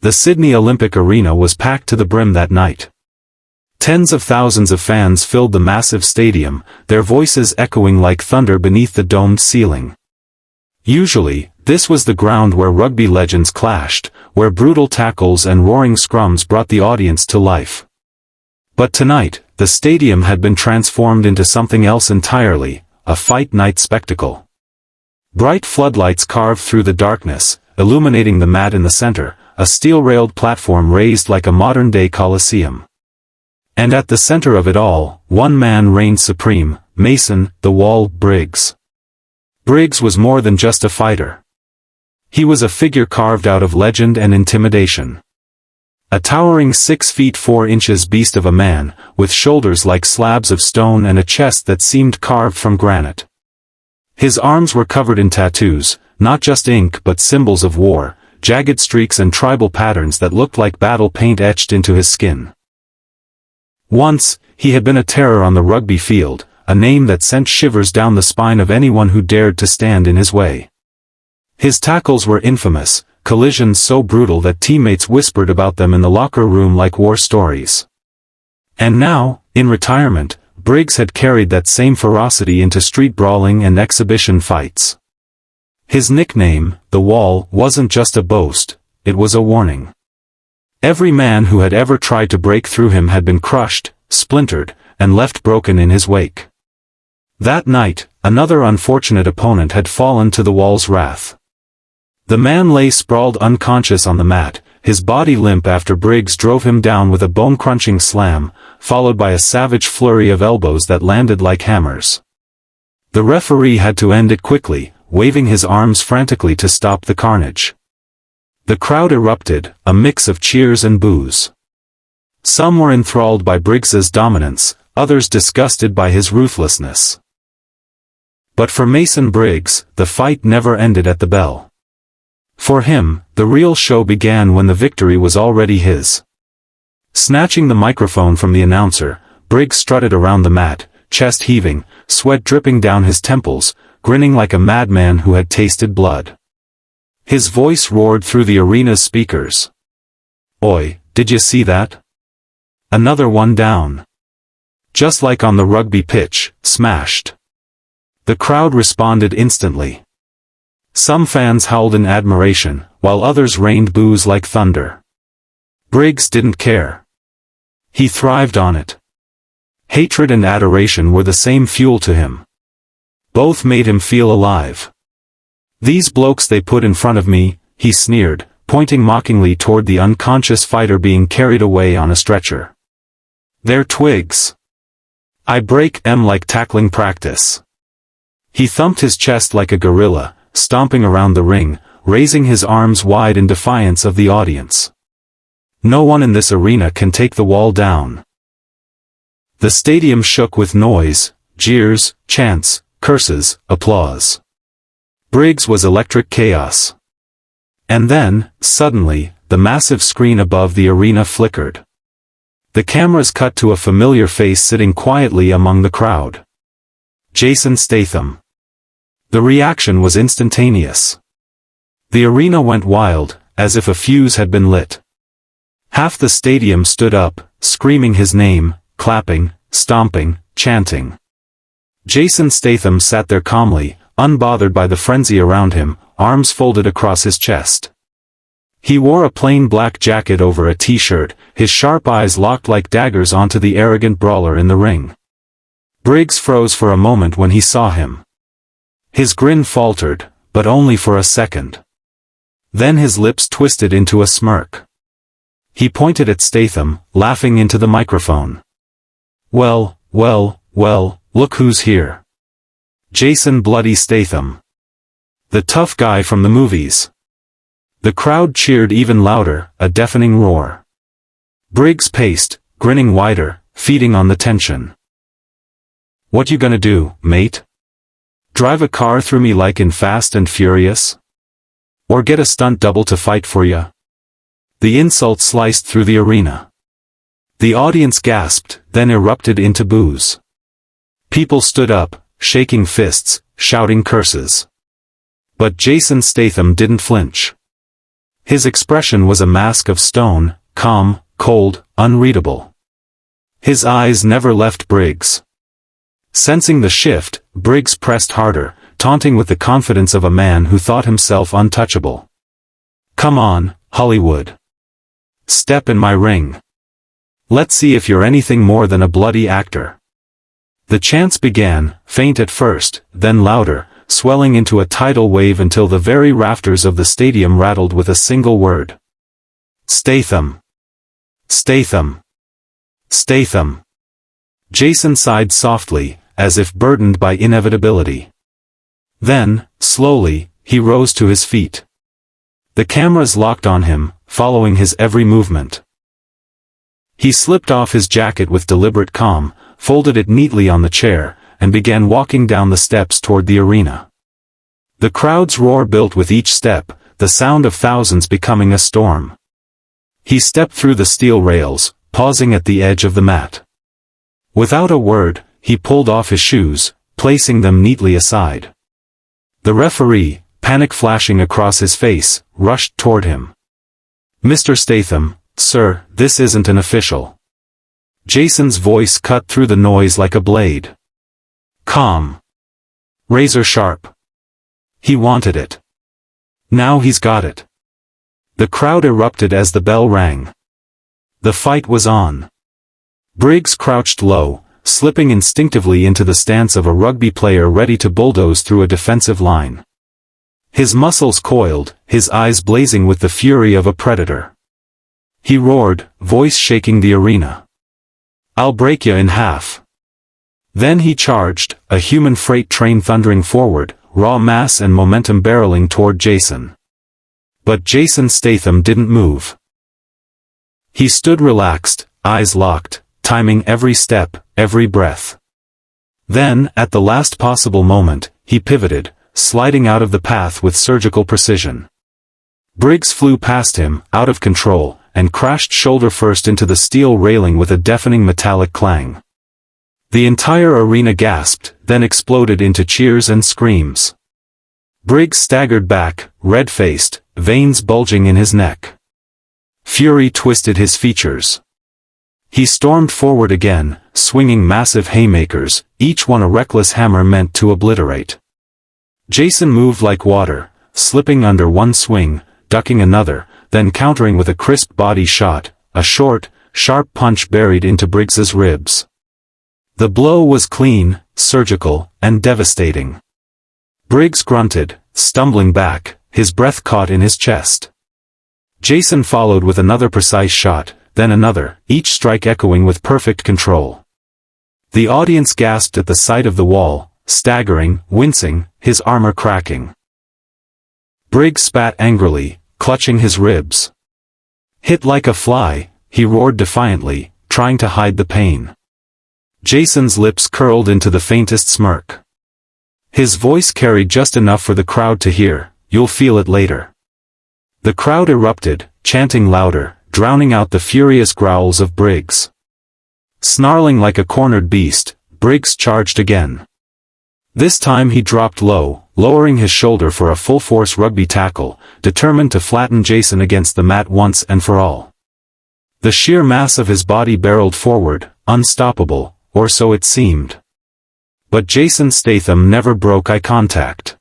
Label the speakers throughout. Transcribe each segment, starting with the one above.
Speaker 1: The Sydney Olympic Arena was packed to the brim that night. Tens of thousands of fans filled the massive stadium, their voices echoing like thunder beneath the domed ceiling. Usually, this was the ground where rugby legends clashed, where brutal tackles and roaring scrums brought the audience to life. But tonight, the stadium had been transformed into something else entirely, a fight night spectacle. Bright floodlights carved through the darkness, illuminating the mat in the center, a steel-railed platform raised like a modern-day coliseum. And at the center of it all, one man reigned supreme, Mason, "The Wall" Briggs. Briggs was more than just a fighter. He was a figure carved out of legend and intimidation. A towering 6 feet 4 inches beast of a man, with shoulders like slabs of stone and a chest that seemed carved from granite. His arms were covered in tattoos, not just ink but symbols of war, jagged streaks and tribal patterns that looked like battle paint etched into his skin. Once, he had been a terror on the rugby field, a name that sent shivers down the spine of anyone who dared to stand in his way. His tackles were infamous, collisions so brutal that teammates whispered about them in the locker room like war stories. And now, in retirement, Briggs had carried that same ferocity into street brawling and exhibition fights. His nickname, "The Wall," wasn't just a boast, it was a warning. Every man who had ever tried to break through him had been crushed, splintered, and left broken in his wake. That night, another unfortunate opponent had fallen to the Wall's wrath. The man lay sprawled unconscious on the mat, his body limp after Briggs drove him down with a bone-crunching slam, followed by a savage flurry of elbows that landed like hammers. The referee had to end it quickly, waving his arms frantically to stop the carnage. The crowd erupted, a mix of cheers and boos. Some were enthralled by Briggs's dominance, others disgusted by his ruthlessness. But for Mason Briggs, the fight never ended at the bell. For him, the real show began when the victory was already his. Snatching the microphone from the announcer, Briggs strutted around the mat, chest heaving, sweat dripping down his temples, grinning like a madman who had tasted blood. His voice roared through the arena's speakers. "Oi, did you see that? Another one down. Just like on the rugby pitch, smashed." The crowd responded instantly. Some fans howled in admiration, while others rained boos like thunder. Briggs didn't care. He thrived on it. Hatred and adoration were the same fuel to him. Both made him feel alive. "These blokes they put in front of me," he sneered, pointing mockingly toward the unconscious fighter being carried away on a stretcher. "They're twigs. I break 'em like tackling practice." He thumped his chest like a gorilla, stomping around the ring, raising his arms wide in defiance of the audience. "No one in this arena can take the Wall down." The stadium shook with noise, jeers, chants, curses, applause. Briggs was electric chaos. And then, suddenly, the massive screen above the arena flickered. The cameras cut to a familiar face sitting quietly among the crowd. Jason Statham. The reaction was instantaneous. The arena went wild, as if a fuse had been lit. Half the stadium stood up, screaming his name, clapping, stomping, chanting. Jason Statham sat there calmly, unbothered by the frenzy around him, arms folded across his chest. He wore a plain black jacket over a t-shirt, his sharp eyes locked like daggers onto the arrogant brawler in the ring. Briggs froze for a moment when he saw him. His grin faltered, but only for a second. Then his lips twisted into a smirk. He pointed at Statham, laughing into the microphone. Well, look who's here. Jason Bloody Statham. The tough guy from the movies." The crowd cheered even louder, a deafening roar. Briggs paced, grinning wider, feeding on the tension. "What you gonna do, mate? Drive a car through me like in Fast and Furious? Or get a stunt double to fight for ya?" The insult sliced through the arena. The audience gasped, then erupted into boos. People stood up, shaking fists, shouting curses. But Jason Statham didn't flinch. His expression was a mask of stone, calm, cold, unreadable. His eyes never left Briggs. Sensing the shift, Briggs pressed harder, taunting with the confidence of a man who thought himself untouchable. "Come on, Hollywood. Step in my ring. Let's see if you're anything more than a bloody actor." The chants began, faint at first, then louder, swelling into a tidal wave until the very rafters of the stadium rattled with a single word. "Statham! Statham! Statham!" Jason sighed softly, as if burdened by inevitability. Then, slowly, he rose to his feet. The cameras locked on him, following his every movement. He slipped off his jacket with deliberate calm, folded it neatly on the chair, and began walking down the steps toward the arena. The crowd's roar built with each step, the sound of thousands becoming a storm. He stepped through the steel rails, pausing at the edge of the mat. Without a word, he pulled off his shoes, placing them neatly aside. The referee, panic flashing across his face, rushed toward him. "Mr. Statham, sir, this isn't an official." Jason's voice cut through the noise like a blade. Calm. Razor sharp. He wanted it. Now he's got it. The crowd erupted as the bell rang. The fight was on. Briggs crouched low, slipping instinctively into the stance of a rugby player ready to bulldoze through a defensive line. His muscles coiled, his eyes blazing with the fury of a predator. He roared, voice shaking the arena. "I'll break you in half." Then he charged, a human freight train thundering forward, raw mass and momentum barreling toward Jason. But Jason Statham didn't move. He stood relaxed, eyes locked, timing every step, every breath. Then, at the last possible moment, he pivoted, sliding out of the path with surgical precision. Briggs flew past him, out of control, and crashed shoulder first into the steel railing with a deafening metallic clang. The entire arena gasped, then exploded into cheers and screams. Briggs staggered back, red-faced, veins bulging in his neck. Fury twisted his features. He stormed forward again, swinging massive haymakers, each one a reckless hammer meant to obliterate. Jason moved like water, slipping under one swing, ducking another, then countering with a crisp body shot, a short, sharp punch buried into Briggs's ribs. The blow was clean, surgical, and devastating. Briggs grunted, stumbling back, his breath caught in his chest. Jason followed with another precise shot, then another, each strike echoing with perfect control. The audience gasped at the sight of the wall, staggering, wincing, his armor cracking. Briggs spat angrily, clutching his ribs. Hit like a fly, he roared defiantly, trying to hide the pain. Jason's lips curled into the faintest smirk. His voice carried just enough for the crowd to hear, "You'll feel it later." The crowd erupted, chanting louder, drowning out the furious growls of Briggs. Snarling like a cornered beast, Briggs charged again. This time he dropped low, lowering his shoulder for a full-force rugby tackle, determined to flatten Jason against the mat once and for all. The sheer mass of his body barreled forward, unstoppable, or so it seemed. But Jason Statham never broke eye contact.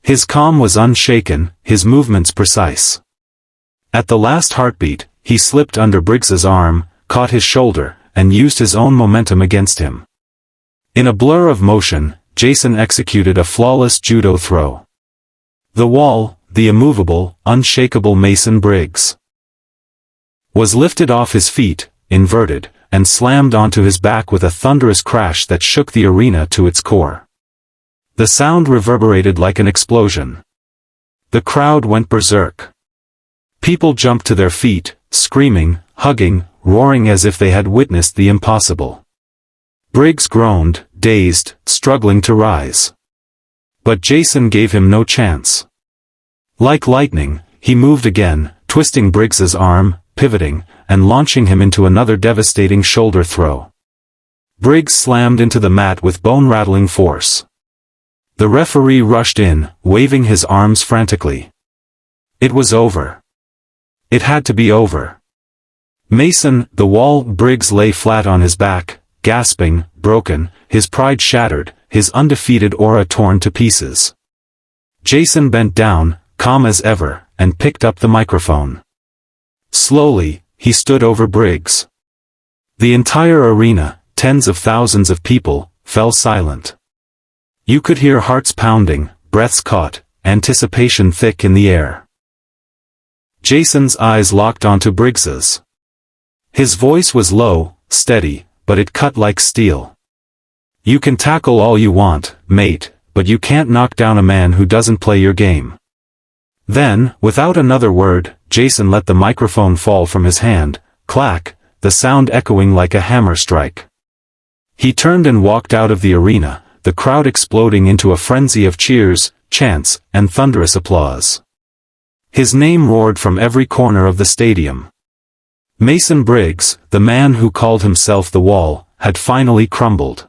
Speaker 1: His calm was unshaken, his movements precise. At the last heartbeat, he slipped under Briggs's arm, caught his shoulder, and used his own momentum against him. In a blur of motion, Jason executed a flawless judo throw. The wall, the immovable, unshakable Mason Briggs, was lifted off his feet, inverted, and slammed onto his back with a thunderous crash that shook the arena to its core. The sound reverberated like an explosion. The crowd went berserk. People jumped to their feet, screaming, hugging, roaring as if they had witnessed the impossible. Briggs groaned, dazed, struggling to rise. But Jason gave him no chance. Like lightning, he moved again, twisting Briggs's arm, pivoting, and launching him into another devastating shoulder throw. Briggs slammed into the mat with bone-rattling force. The referee rushed in, waving his arms frantically. It was over. It had to be over. Mason, the wall, Briggs lay flat on his back, gasping, broken, his pride shattered, his undefeated aura torn to pieces. Jason bent down, calm as ever, and picked up the microphone. Slowly, he stood over Briggs. The entire arena, tens of thousands of people, fell silent. You could hear hearts pounding, breaths caught, anticipation thick in the air. Jason's eyes locked onto Briggs's. His voice was low, steady, but it cut like steel. You can tackle all you want, mate, but you can't knock down a man who doesn't play your game. Then, without another word, Jason let the microphone fall from his hand, clack, the sound echoing like a hammer strike. He turned and walked out of the arena, the crowd exploding into a frenzy of cheers, chants, and thunderous applause. His name roared from every corner of the stadium. Mason Briggs, the man who called himself the Wall, had finally crumbled.